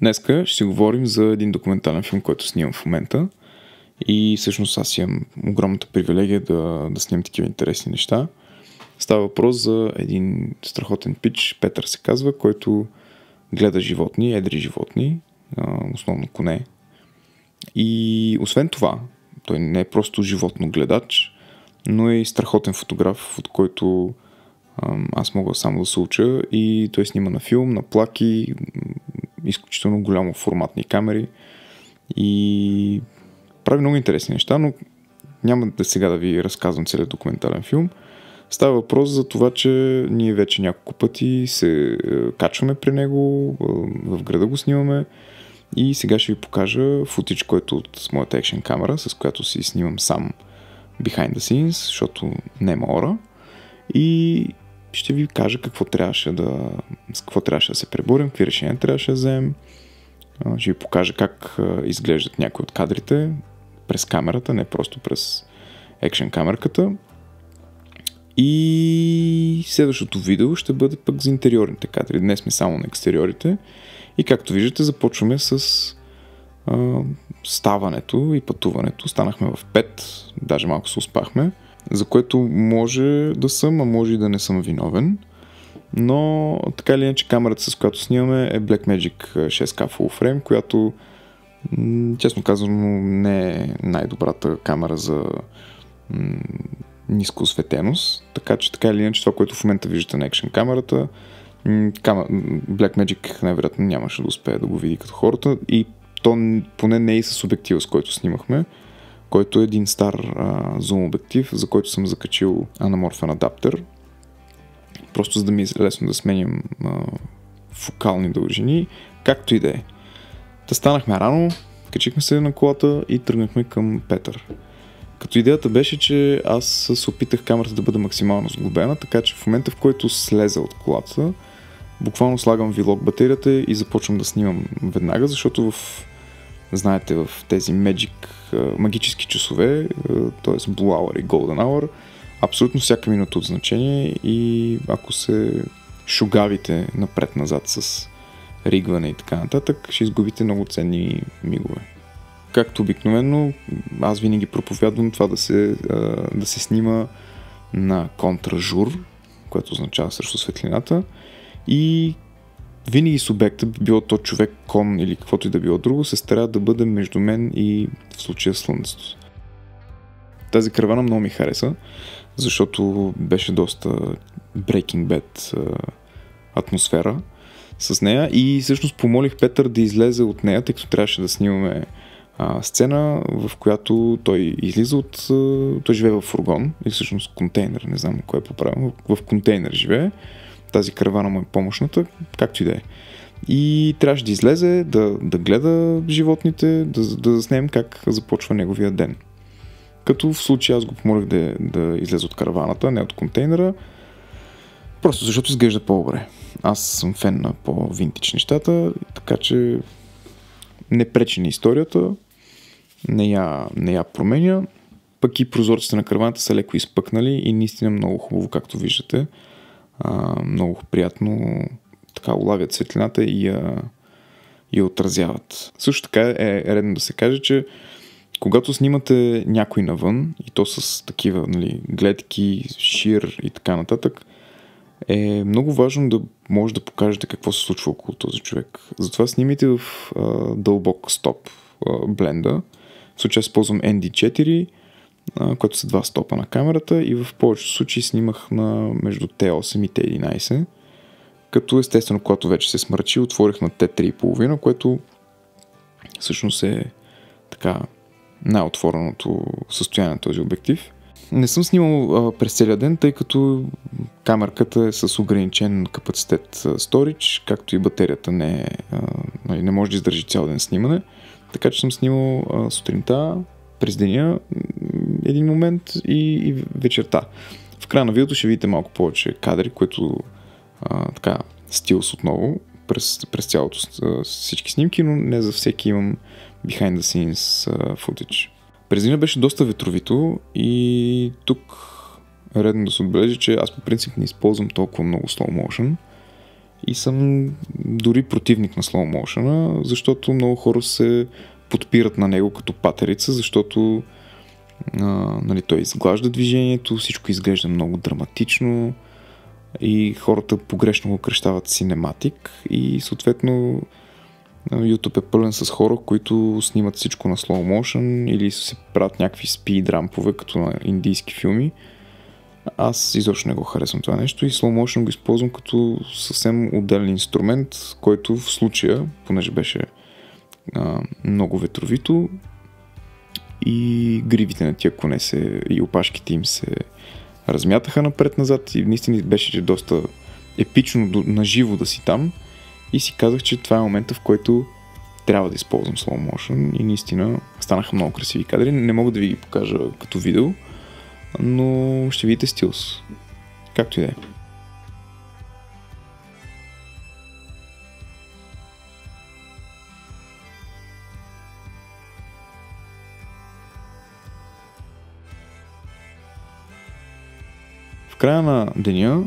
Днеска ще си говорим за един документален филм, който снимам в момента. И всъщност аз имам огромната привилегия да снимам такива интересни неща. Става въпрос за един страхотен пич, Петър се казва, който гледа животни, едри животни, основно коне. И освен това, той не е просто животно гледач, но е и страхотен фотограф, от който аз мога само да се уча, и той снима на филм, на плаки, изключително голямо форматни камери и прави много интересни неща, но няма да сега да ви разказвам целият документален филм. Става въпрос за това, че ние вече няколко пъти се качваме при него, в града го снимаме, и сега ще ви покажа футич, който с моята екшен камера, с която си снимам сам behind the scenes, защото няма ора, и ще ви кажа с какво трябваше да се преборим, какви решения трябваше да вземем. Ще ви покажа как изглеждат някои от кадрите през камерата, не просто през екшен камерката. И следващото видео ще бъде пък за интериорните кадри. Днес сме само на екстериорите. И както виждате, започваме с ставането и пътуването. Станахме в 5, даже малко се успахме, за което може да съм, а може и да не съм виновен. Но така или иначе камерата, с която снимаме, е Blackmagic 6K Full Frame, която честно казано не е най-добрата камера за ниска осветеност. Така че така или иначе това, което в момента виждате на екшен камерата, Blackmagic най-вероятно нямаше да успее да го види като хората, и то поне не и с обектива, с който снимахме, който е един стар зум обектив, за който съм закачил анаморфен адаптер, просто за да ми е лесно да сменям фокални дължини, както и да е. Та станахме рано, качихме се на колата и тръгнахме към Петър. Като идеята беше, че аз се опитах камерата да бъде максимално сглобена, така че в момента, в който слеза от колата, буквално слагам vlog батерията и започвам да снимам веднага, защото знаете, в тези магически часове, т.е. Blue Hour и Golden Hour, абсолютно всяка минута от значение, и ако се шугавите напред-назад с ригване и така нататък, ще изгубите много ценни мигове. Както обикновено, аз винаги проповядвам това да се снима на контражур, което означава срещу светлината, и винаги субекта, било то човек, кон или каквото и да било друго, се старае да бъде между мен и в случая слънцето. Тази каравана много ми хареса, защото беше доста Breaking Bad атмосфера с нея, и всъщност помолих Петър да излезе от нея, тъй като трябваше да снимаме сцена, в която той излиза той живее в фургон, или всъщност контейнер, не знам кой е поправил, в контейнер живее. Тази каравана му е помощната, както и да е. И трябваше да излезе, да гледа животните, да заснем как започва неговия ден. Като в случай аз го помолих да излезе от караваната, не от контейнера, просто защото изглежда по-добре. Аз съм фен на по-винтич нещата, така че не пречи на историята, не я променя, пък и прозорците на караваната са леко изпъкнали и наистина много хубаво, както виждате. Много приятно така улавят светлината и я отразяват. Също така е редно да се каже, че когато снимате някой навън, и то с такива гледки, шир и така нататък, е много важно да може да покажете какво се случва около този човек. Затова снимайте в дълбок стоп бленда. В случая използвам ND4, което са 2 стопа на камерата, и в повечето случаи снимах между T8 и T11, като естествено, когато вече се смърчи, отворих на T3,5, което всъщност е така най-отвореното състояние на този обектив. Не съм снимал през целия ден, тъй като камерката е с ограничен капацитет storage, както и батерията не може да издържи цял ден снимане, така че съм снимал сутринта, през деня, един момент и вечерта. В края на видеото ще видите малко повече кадри, които така стилс отново през цялото всички снимки, но не за всеки имам behind the scenes footage. През деня беше доста ветровито и тук е редно да се отбележи, че аз по принцип не използвам толкова много slow motion И съм дори противник на slow motion, защото много хора се подпират на него като патерица, защото нали, той изглажда движението, всичко изглежда много драматично и хората погрешно го кръщават синематик и съответно YouTube е пълен с хора, които снимат всичко на slow motion или се правят някакви speed рампове, като на индийски филми. Аз изобщо не го харесвам това нещо и slow motion го използвам като съвсем отделен инструмент, който в случая, понеже беше много ветровито и гривите на тия коне и опашките им се размятаха напред-назад и наистина беше доста епично наживо да си там и си казах, че това е момента, в който трябва да използвам slow motion и наистина станаха много красиви кадри. Не мога да ви ги покажа като видео, но ще видите стилс. Както и да е. В края на деня,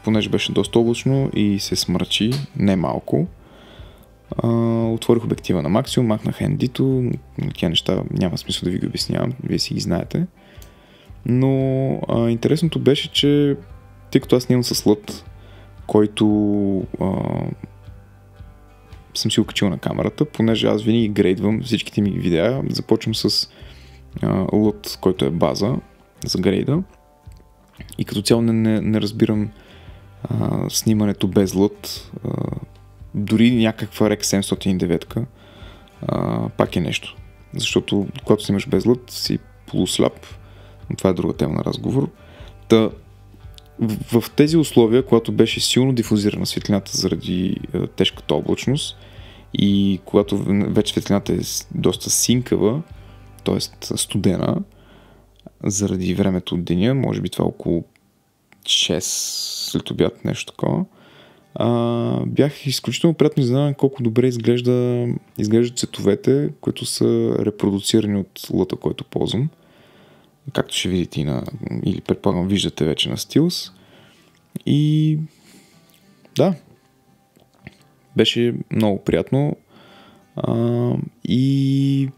понеже беше доста облачно и се смрачи не малко, отворих обектива на максимум, махнах ND-то, тия неща няма смисъл да ви ги обяснявам, вие си ги знаете. Но интересното беше, че тъй като аз снимам с лът, който съм си окачил на камерата, понеже аз винаги грейдвам всичките ми видеа, започвам с лът, който е база за грейда. И като цяло не разбирам снимането без лът. Дори някаква REC 709 пак е нещо. Защото когато снимаш без лът си полусляп. Но това е друга тема на разговор. В тези условия, когато беше силно дифузирана светлината заради тежката облачност и когато вече светлината е доста синкава, т.е. студена, заради времето от деня, може би това около 6 след обяд, нещо такова, бях изключително приятно изненадан колко добре изглеждат цветовете, които са репродуцирани от лъта, който ползвам. Както ще видите или предполагам виждате вече на Стилс. И да, беше много приятно. И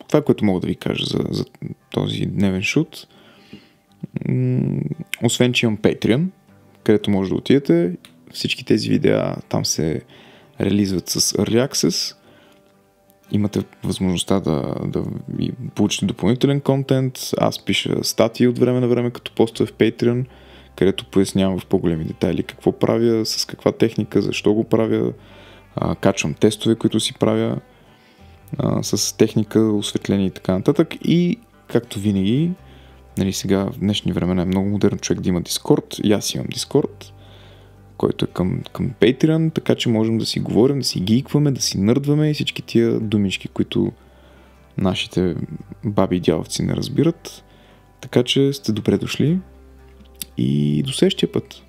това, което мога да ви кажа за този дневен шут, освен че имам Patreon, където може да отидете, всички тези видеа там се релизват с Early Access. Имате възможността да получите допълнителен контент. Аз пиша статии от време на време, като постове в Patreon, където пояснявам в по-големи детайли какво правя, с каква техника, защо го правя, качвам тестове, които си правя с техника, осветление и така нататък. И както винаги, нали, сега в днешни времена е много модерно човек да има Discord, и аз имам Discord, който е към Patreon, така че можем да си говорим, да си гикваме, да си нърдваме и всички тия думички, които нашите баби и дядовци не разбират. Така че сте добре дошли и до следващия път.